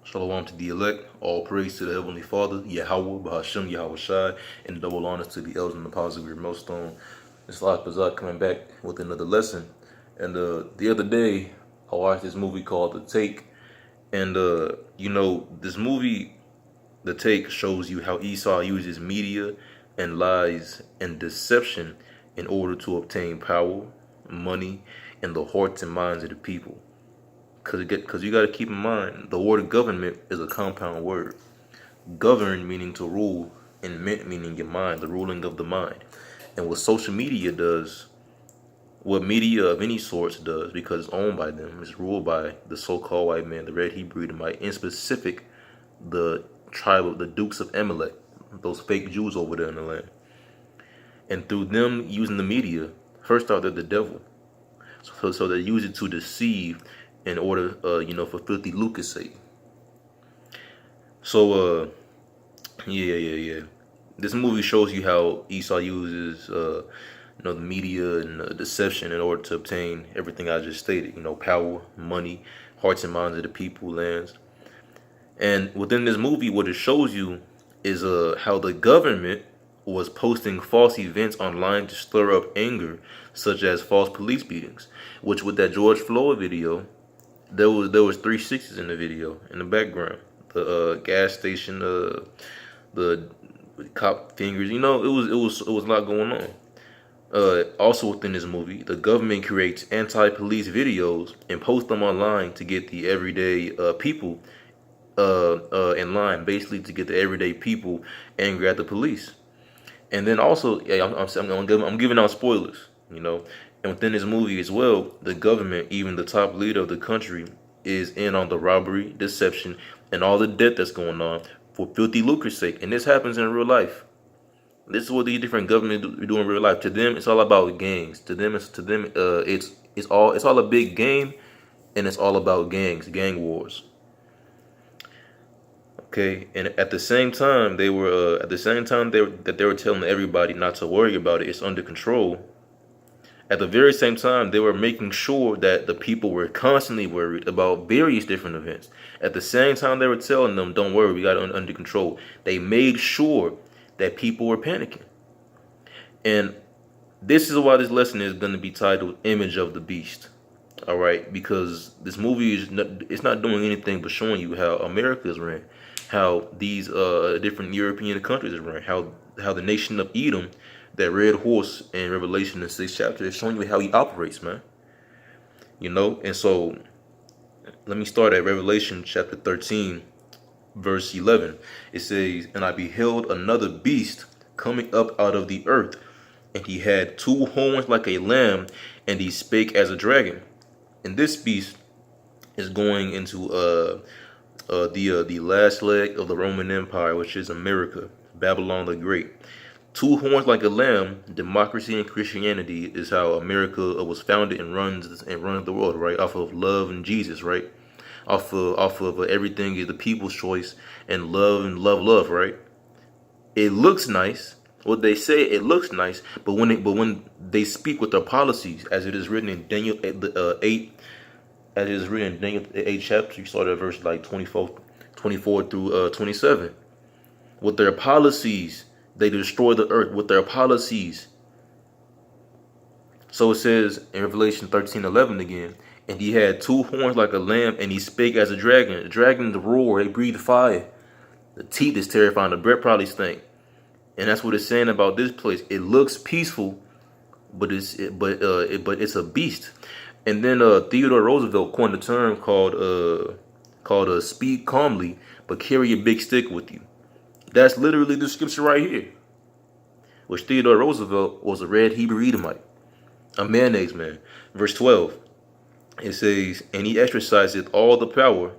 Shalom to the elect, all praise to the Heavenly Father, Yahweh, Bahashem, Yahweh Shai, and double honors to the elders and the apostles of your millstone. It's like bazaq coming back with another lesson. And the other day, I watched this movie called The Take. And, this movie, The Take, shows you how Esau uses media and lies and deception in order to obtain power, money, and the hearts and minds of the people. Because you got to keep in mind, the word government is a compound word. Govern meaning to rule, and mint meaning your mind, the ruling of the mind. And what social media does, what media of any sorts does, because it's owned by them, it's ruled by the so-called white man, the red Hebrew Edomite, in specific, the tribe of the Dukes of Amalek, those fake Jews over there in the land. And through them using the media, first off, they're the devil. So they use it to deceive in order, for filthy lucre's sake. So, yeah. This movie shows you how Esau uses, the media and deception in order to obtain everything I just stated. Power, money, hearts and minds of the people, lands. And within this movie, what it shows you is how the government was posting false events online to stir up anger, such as false police beatings. Which, with that George Floyd video, there was 360s in the video in the background. The gas station, the cop fingers. It was a lot going on. Also within this movie, the government creates anti-police videos and posts them online to get the everyday people in line, basically to get the everyday people angry at the police. And then also, I'm giving out spoilers, And within this movie as well, the government, even the top leader of the country, is in on the robbery, deception, and all the debt that's going on for filthy lucre's sake. And this happens in real life. This is what these different governments do in real life. To them, it's all about gangs. It's all a big game, and it's all about gangs, gang wars. Okay, and at the same time, they were telling everybody not to worry about it. It's under control. At the very same time, they were making sure that the people were constantly worried about various different events. At the same time, they were telling them, "Don't worry, we got it under control." They made sure that people were panicking. And this is why this lesson is going to be titled "Image of the Beast." All right, because this movie it's not doing anything but showing you how America is ran, how these different European countries are ran, how the nation of Edom, that red horse in Revelation the 6th chapter, is showing you how he operates, man. And so let me start at Revelation chapter 13, verse 11. It says, "And I beheld another beast coming up out of the earth, and he had 2 horns like a lamb, and he spake as a dragon." And this beast is going into the last leg of the Roman Empire, which is America, Babylon the Great. 2 horns like a lamb. Democracy and Christianity is how America was founded and runs the world, right? Off of love and Jesus, right? Off of everything is the people's choice and love, right? It looks nice. What they say, it looks nice, but when they speak with their policies, as it is written in Daniel 8, as it is written in Daniel 8 chapter, you start at verse like 24 through 27. With their policies, they destroy the earth with their policies. So it says in Revelation 13:11 again, "And he had 2 horns like a lamb, and he spake as a dragon." The dragons roar, they breathe fire. The teeth is terrifying. The breath probably stink. And that's what it's saying about this place. It looks peaceful, but it's a beast. And then Theodore Roosevelt coined a term called "speed calmly, but carry a big stick with you." That's literally the scripture right here. Which Theodore Roosevelt was a red Hebrew Edomite, a mayonnaise man. Verse 12, it says, "And he exerciseth all the power."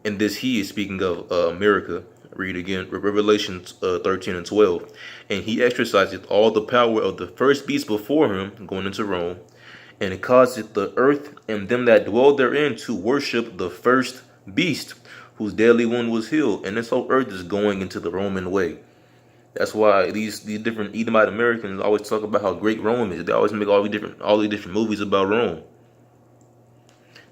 And this he is speaking of America. Read again, Revelation 13 and 12. "And he exerciseth all the power of the first beast before him," going into Rome, "and it causeth the earth and them that dwell therein to worship the first beast, whose deadly wound was healed." And this whole earth is going into the Roman way. That's why these different Edomite Americans always talk about how great Rome is. They always make all these different movies about Rome.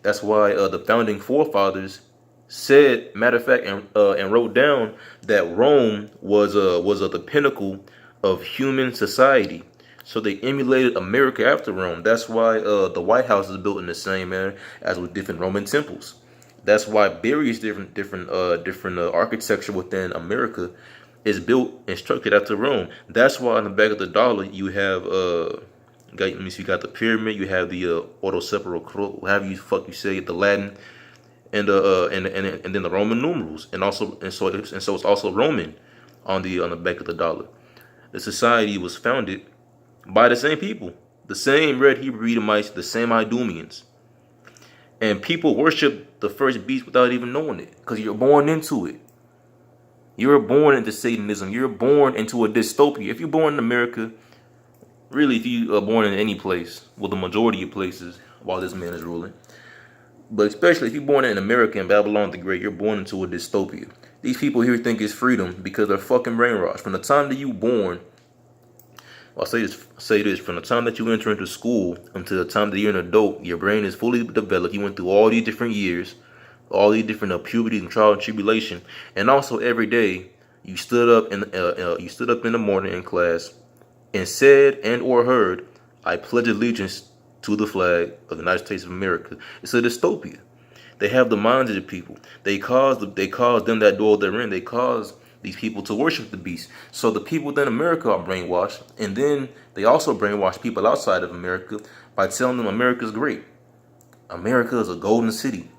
That's why the founding forefathers said, matter of fact, and wrote down that Rome was the pinnacle of human society. So they emulated America after Rome. That's why the White House is built in the same manner as with different Roman temples. That's why various different architecture within America is built and structured after Rome. That's why on the back of the dollar you have let me see, you got the pyramid, you have the Ordo Sepulchre, however you fuck you say it, the Latin, and then the Roman numerals, so it's also Roman on the back of the dollar. The society was founded by the same people, the same Red Hebrew Edomites, the same Idumeans, and people worship the first beast without even knowing it, because you're born into it. You're born into Satanism. You're born into a dystopia. If you're born in America, really, if you are born in any place, well, the majority of places while this man is ruling, but especially if you're born in America and Babylon the Great, you're born into a dystopia. These people here think it's freedom because they're fucking brainwashed. From the time that you born, I'll say this, from the time that you enter into school until the time that you're an adult, your brain is fully developed. You went through all these different years, all these different puberty and trial and tribulation, and also every day you stood up in the morning in class and said and or heard, "I pledge allegiance to the flag of the United States of America." It's a dystopia. They have the minds of the people. They cause them that dwell therein. They cause these people to worship the beast. So the people within America are brainwashed, and then they also brainwash people outside of America by telling them America's great. America is a golden city.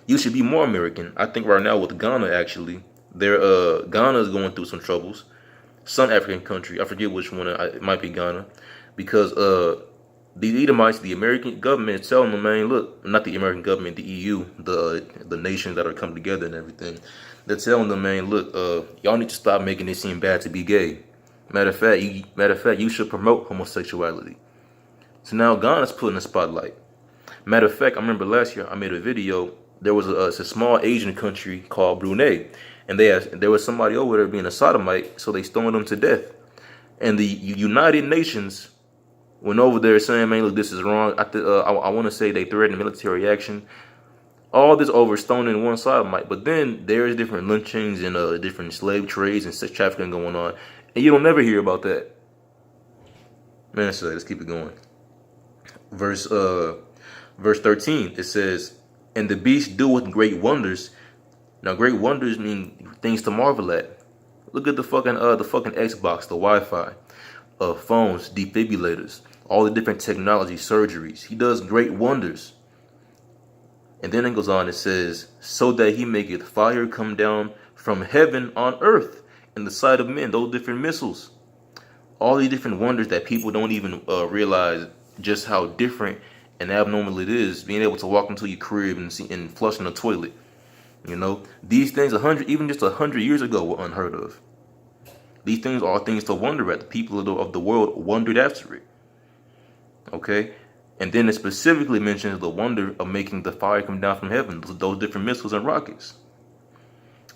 You should be more American. I think right now with Ghana, actually, Ghana is going through some troubles. Some African country, I forget which one, it might be Ghana, because the Edomites, the American government is telling them, man, look, not the American government, the EU, the nations that are coming together and everything, they're telling them, man, look, y'all need to stop making it seem bad to be gay. Matter of fact, you should promote homosexuality. So now Ghana's put in the spotlight. Matter of fact, I remember last year I made a video. There was a small Asian country called Brunei, and there was somebody over there being a sodomite, so they stoned them to death. And the United Nations went over there saying, man, look, this is wrong. I want to say they threatened military action. All this over stoning one sodomite. But then there's different lynchings and different slave trades and sex trafficking going on, and you don't never hear about that. Man, so let's keep it going. Verse 13, it says, "And the beast doeth great wonders." Now, great wonders mean things to marvel at. Look at the fucking Xbox, the Wi-Fi, phones, defibrillators, all the different technology, surgeries. He does great wonders. And then it goes on, it says, "So that he maketh fire come down from heaven on earth in the sight of men," those different missiles. All these different wonders that people don't even realize just how different and abnormal it is, being able to walk into your crib and flush in the toilet. You know, these things even just 100 years ago were unheard of. These things are things to wonder at. The people of the world wondered after it. Okay? And then it specifically mentions the wonder of making the fire come down from heaven, those different missiles and rockets.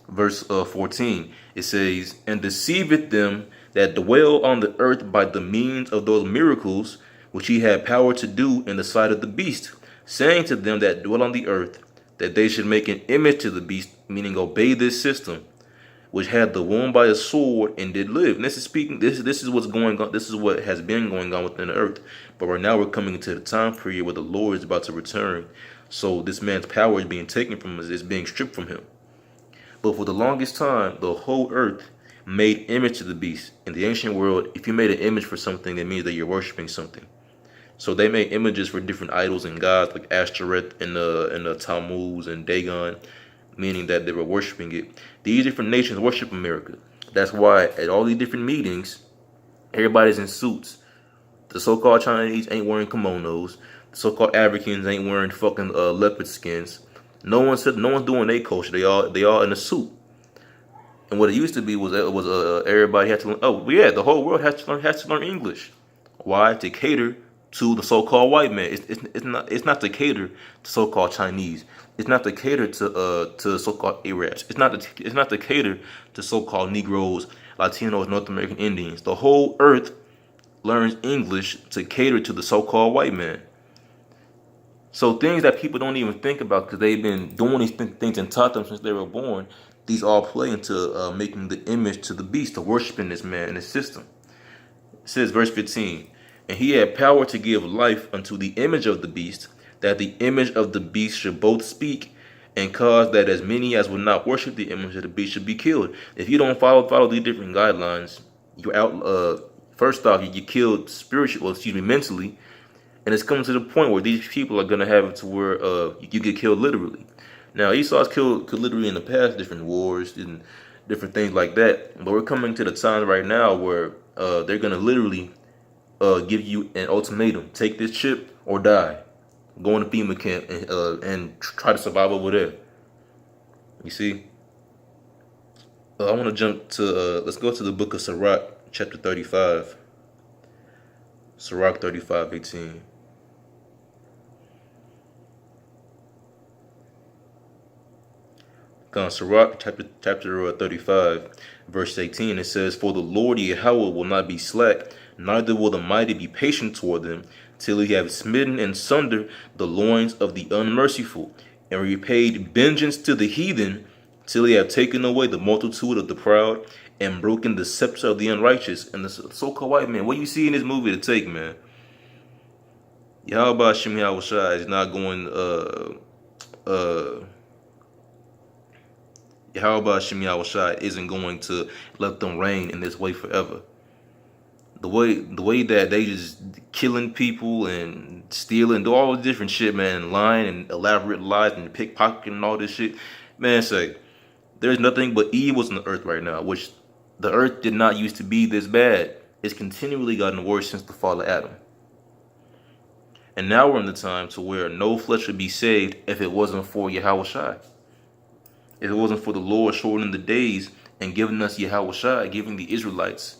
Verse 14, it says, "And deceiveth them that dwell on the earth by the means of those miracles which he had power to do in the sight of the beast, saying to them that dwell on the earth, that they should make an image to the beast," meaning obey this system, "which had the wound by a sword and did live." And this is what's going on. This is what has been going on within the earth. But right now we're coming into the time period where the Lord is about to return. So this man's power is being taken from us, is being stripped from him. But for the longest time, the whole earth made image to the beast. In the ancient world, if you made an image for something, it means that you're worshiping something. So they made images for different idols and gods like Ashtoreth and the Tammuz and Dagon, meaning that they were worshiping it. These different nations worship America. That's why at all these different meetings, everybody's in suits. The so-called Chinese ain't wearing kimonos. The so-called Africans ain't wearing fucking leopard skins. No one's doing their culture. They all in a suit. And what it used to be was everybody had to learn. Oh yeah, the whole world has to learn English. Why? To cater to the so-called white man. It's not to cater to so-called Chinese. It's not to cater to so-called Arabs. It's not to cater to so-called Negroes, Latinos, North American Indians. The whole earth learns English to cater to the so-called white man. So things that people don't even think about because they've been doing these things and taught them since they were born. These all play into making the image to the beast, to worshiping this man and his system. It says, verse 15, and he had power to give life unto the image of the beast, that the image of the beast should both speak and cause that as many as would not worship the image of the beast should be killed. If you don't follow these different guidelines, you're out. First off, you get killed spiritually, well, excuse me, mentally, and it's coming to the point where these people are gonna have it to where you get killed literally. Now Esau's killed literally in the past, different wars and different things like that. But we're coming to the time right now where they're gonna literally give you an ultimatum: take this chip or die. Go in a FEMA camp and try to survive over there. You see, I want to jump to let's go to the book of Sirach, chapter 35. Sirach 35:18. Sirach chapter 35, verse 18, it says, for the Lord Yahweh will not be slack, neither will the mighty be patient toward them, till he have smitten in sunder the loins of the unmerciful, and repaid vengeance to the heathen, till he have taken away the multitude of the proud, and broken the scepter of the unrighteous. And the so-called white man, what you see in this movie to take, man? Yahweh Shem Yahushua is not going Yahweh Shem Yahushua isn't going to let them reign in this way forever. The way that they just killing people and stealing, do all this different shit, man, and lying and elaborate lies and pickpocketing and all this shit, man, say there's nothing but evils on the earth right now, which the earth did not used to be this bad. It's continually gotten worse since the fall of Adam. And now we're in the time to where no flesh would be saved if it wasn't for Yahushua. If it wasn't for the Lord shortening the days and giving us Yahushua, giving the Israelites,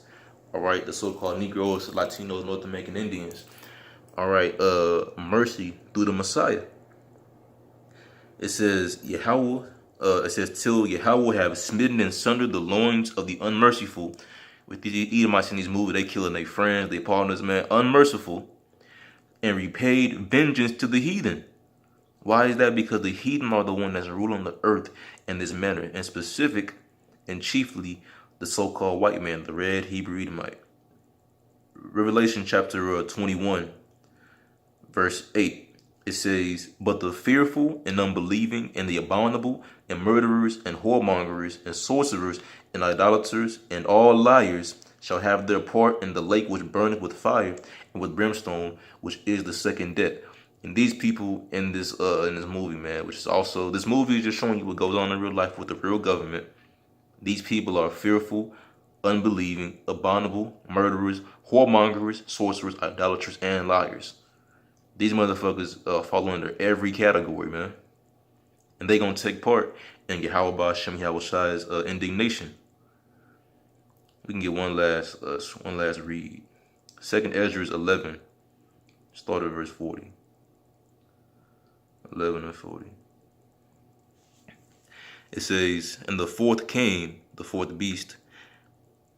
all right, the so-called Negroes, Latinos, North American Indians, all right, mercy through the Messiah. It says till Yahweh have smitten and sundered the loins of the unmerciful. With these Edomites in these movies, they killing their friends, their partners, man, unmerciful, and repaid vengeance to the heathen. Why is that? Because the heathen are the one that's ruling the earth in this manner, and specific and chiefly the so-called white man, the red Hebrew Edomite. Revelation chapter 21, verse 8, it says, but the fearful and unbelieving and the abominable and murderers and whoremongers and sorcerers and idolaters and all liars shall have their part in the lake which burneth with fire and with brimstone, which is the second death. And these people in this movie, man, which is also, this movie is just showing you what goes on in real life with the real government. These people are fearful, unbelieving, abominable, murderers, whoremongers, sorcerers, idolaters, and liars. These motherfuckers fall under every category, man. And they gonna take part in Yahweh Shem Yahushua's indignation. We can get one last read. 2nd Ezra 11, start at verse 40. 11 and 40. It says, and the fourth came, the fourth beast,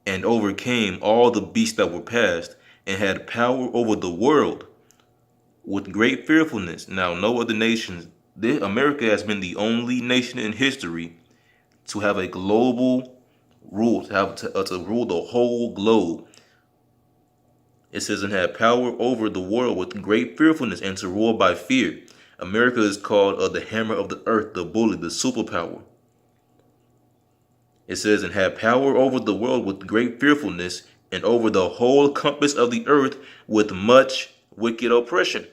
and overcame all the beasts that were past, and had power over the world with great fearfulness. Now, no other nations, America has been the only nation in history to have a global rule, to rule the whole globe. It says, and had power over the world with great fearfulness, and to rule by fear. America is called the hammer of the earth, the bully, the superpower. It says, and had power over the world with great fearfulness, and over the whole compass of the earth with much wicked oppression.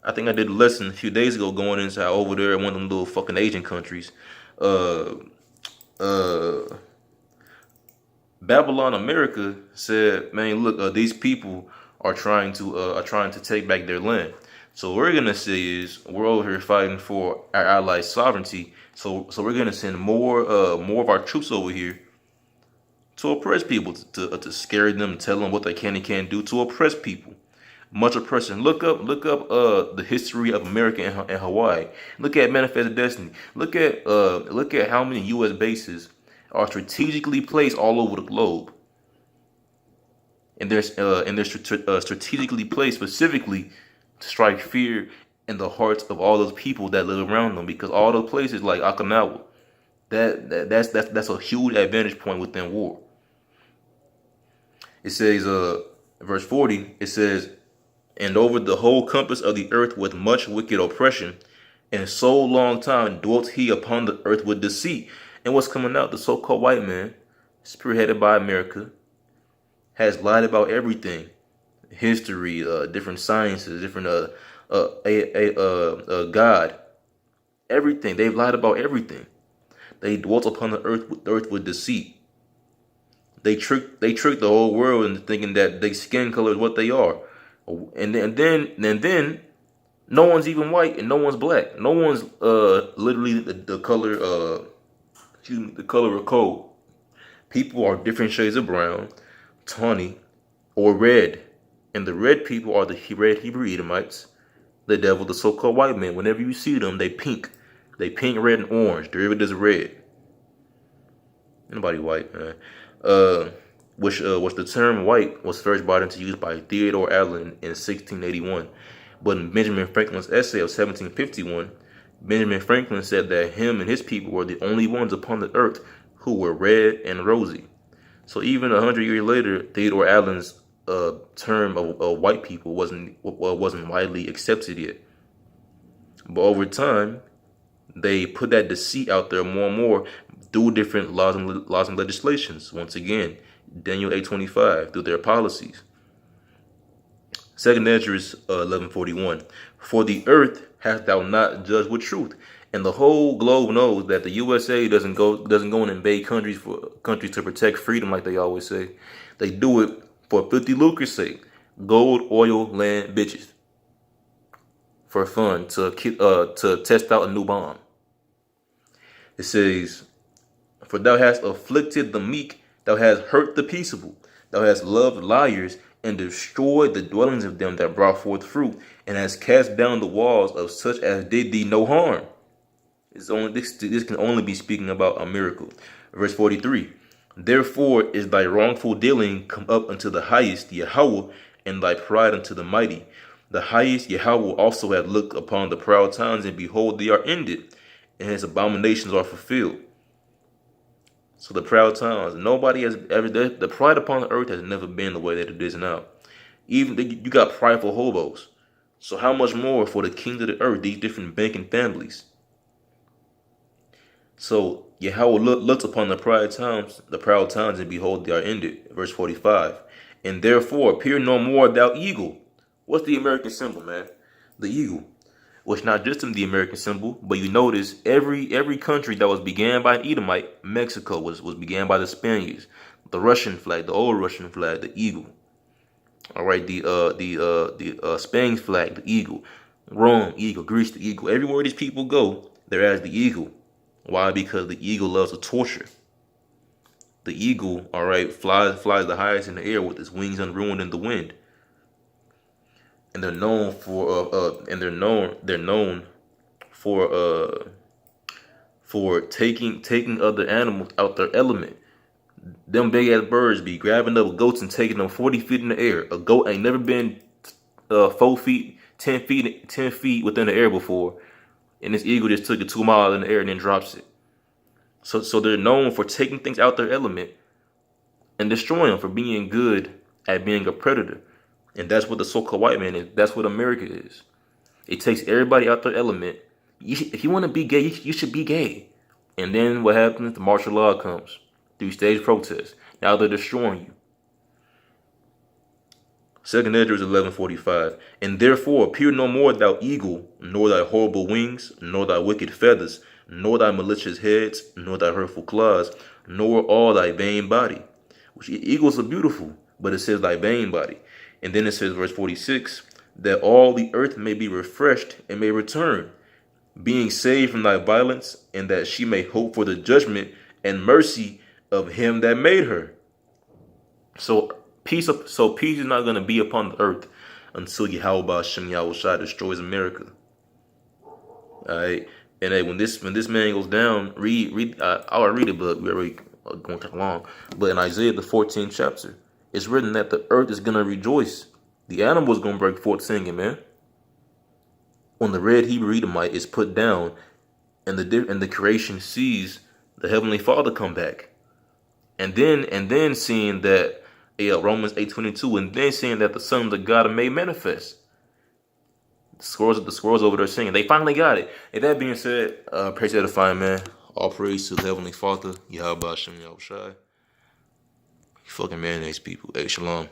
I think I did a lesson a few days ago going into how over there in one of them little fucking Asian countries, Babylon, America said, man, look, these people are trying to take back their land. So what we're gonna say is we're over here fighting for our allies' sovereignty. So we're gonna send more of our troops over here to oppress people, to scare them, tell them what they can and can't do, to oppress people. Much oppression. Look up the history of America and Hawaii. Look at Manifest Destiny. Look at how many U.S. bases are strategically placed all over the globe. And they're strategically placed specifically strike fear in the hearts of all those people that live around them, because all those places like Okinawa, that's a huge advantage point within war. It says, verse 40, it says, and over the whole compass of the earth with much wicked oppression, and so long time dwelt he upon the earth with deceit. And what's coming out? The so-called white man, spearheaded by America, has lied about everything: history, different sciences, different God, everything. They've lied about everything. They dwelt upon the earth with deceit. They tricked the whole world into thinking that their skin color is what they are, and then no one's even white and no one's black. No one's literally the color the color of coal. People are different shades of brown, tawny, or red, and the red people are the red Hebrew Edomites, the devil, the so-called white man. Whenever you see them, they pink, red, and orange. Derivatives of red. Nobody white, man. Which the term white was first brought into use by Theodore Allen in 1681. But in Benjamin Franklin's essay of 1751, Benjamin Franklin said that him and his people were the only ones upon the earth who were red and rosy. So even 100 years later, Theodore Allen's term of white people wasn't widely accepted yet. But over time, they put that deceit out there more and more through different laws and legislations. Once again, Daniel 8:25, through their policies. 2nd Esdras 11:41. For the earth hast thou not judged with truth. And the whole globe knows that the USA doesn't go and invade countries to protect freedom like they always say. They do it for filthy lucre's sake. Gold, oil, land, bitches. For fun, to test out a new bomb. It says, for thou hast afflicted the meek, thou hast hurt the peaceable, thou hast loved liars, and destroyed the dwellings of them that brought forth fruit, and hast cast down the walls of such as did thee no harm. This can only be speaking about a miracle. Verse 43. Therefore is thy wrongful dealing come up unto the highest, Yahweh, and thy pride unto the mighty. The highest Yahweh also hath looked upon the proud times, and behold, they are ended, and his abominations are fulfilled. So the proud times, nobody has ever, the pride upon the earth has never been the way that it is now. Even you got prideful hobos. So how much more for the kings of the earth, these different banking families? So Yahweh looks upon the proud times, and behold, they are ended. Verse 45. And therefore appear no more, thou eagle. What's the American symbol, man? The eagle. Which not just in the American symbol, but you notice every country that was began by an Edomite, Mexico was began by the Spaniards. The Russian flag, the old Russian flag, the eagle. All right, the Spain's flag, the eagle. Rome, eagle. Greece, the eagle. Everywhere these people go, they're as the eagle. Why? Because the eagle loves to torture. The eagle, all right, flies the highest in the air with its wings unruined in the wind. And they're known for taking other animals out their element. Them big ass birds be grabbing up goats and taking them 40 feet in the air. A goat ain't never been 4 feet, 10 feet within the air before, and this eagle just took it 2 miles in the air and then drops it. So they're known for taking things out their element and destroying them, for being good at being a predator. And that's what the so-called white man is. That's what America is. It takes everybody out their element. If you want to be gay, you should be gay. And then what happens? The martial law comes. 3-stage protest. Now they're destroying you. 2nd Esdras 11:45. And therefore appear no more, thou eagle, nor thy horrible wings, nor thy wicked feathers, nor thy malicious heads, nor thy hurtful claws, nor all thy vain body. Which eagles are beautiful, but it says thy vain body. And then it says, verse 46, that all the earth may be refreshed and may return, being saved from thy violence, and that she may hope for the judgment and mercy of him that made her. So peace is not going to be upon the earth until Yahweh Shem Yahushua destroys America. All right, and hey, when this man goes down, I'll read it, but we're already going to take long. But in Isaiah the 14th chapter, it's written that the earth is going to rejoice. The animals going to break forth singing, man. on the red Hebrew Edomite is put down, and the creation sees the Heavenly Father come back, and then seeing that Romans 8:22, and then seeing that the sons of God are made manifest. The scrolls over there singing. They finally got it. And that being said, praise to the fine man. All praise to the Heavenly Father. Yahweh Hashem Yahushai. Fucking mayonnaise people. Hey, shalom.